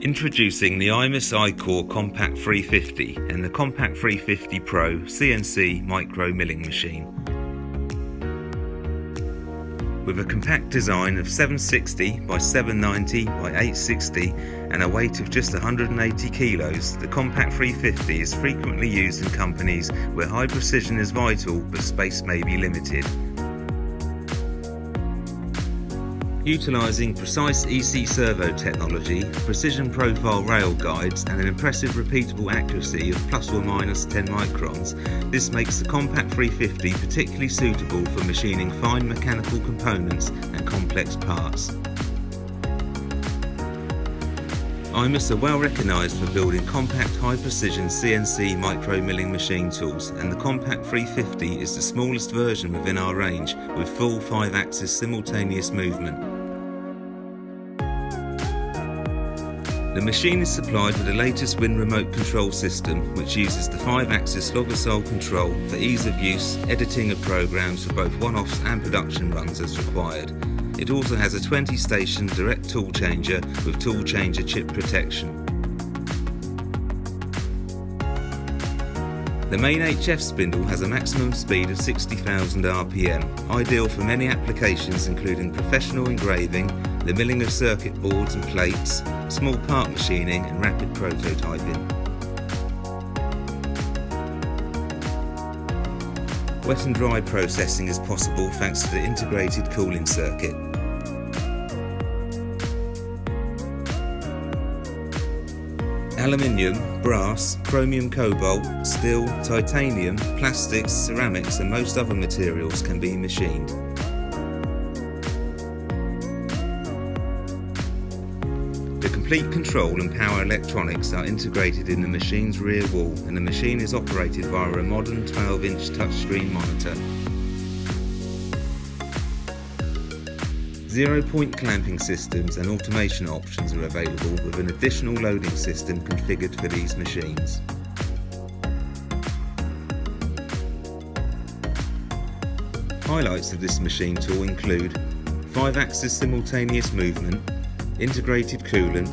Introducing the IMES iCore Compact 350 and the Compact 350 Pro CNC micro milling machine. With a compact design of 760 by 790 by 860 and a weight of just 180 kilos, the Compact 350 is frequently used in companies where high precision is vital but space may be limited. Utilising precise EC servo technology, precision profile rail guides and an impressive repeatable accuracy of plus or minus 10 microns, this makes the Compact 350 particularly suitable for machining fine mechanical components and complex parts. IMES are well recognised for building compact high-precision CNC micro-milling machine tools, and the Compact 350 is the smallest version within our range with full 5-axis simultaneous movement. The machine is supplied with the latest Win remote control system, which uses the 5-axis log-assault control for ease of use, editing of programs for both one-offs and production runs as required. It also has a 20-station direct tool changer with tool changer chip protection. The main HF spindle has a maximum speed of 60,000 RPM, ideal for many applications including professional engraving, the milling of circuit boards and plates, small part machining and rapid prototyping. Wet and dry processing is possible thanks to the integrated cooling circuit. Aluminium, brass, chromium cobalt, steel, titanium, plastics, ceramics and most other materials can be machined. The complete control and power electronics are integrated in the machine's rear wall, and the machine is operated via a modern 12-inch touchscreen monitor. 0-point clamping systems and automation options are available with an additional loading system configured for these machines. Highlights of this machine tool include 5-axis simultaneous movement, integrated coolant,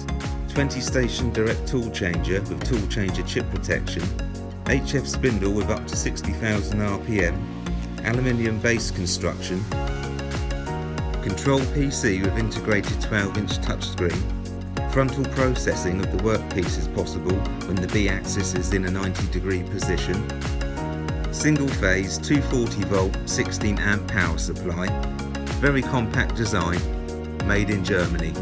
20-station direct tool changer with tool changer chip protection, HF spindle with up to 60,000 RPM, aluminium base construction, Control PC with integrated 12-inch touchscreen. Frontal processing of the workpiece is possible when the B-axis is in a 90-degree position. Single-phase 240-volt 16-amp power supply. Very compact design, made in Germany.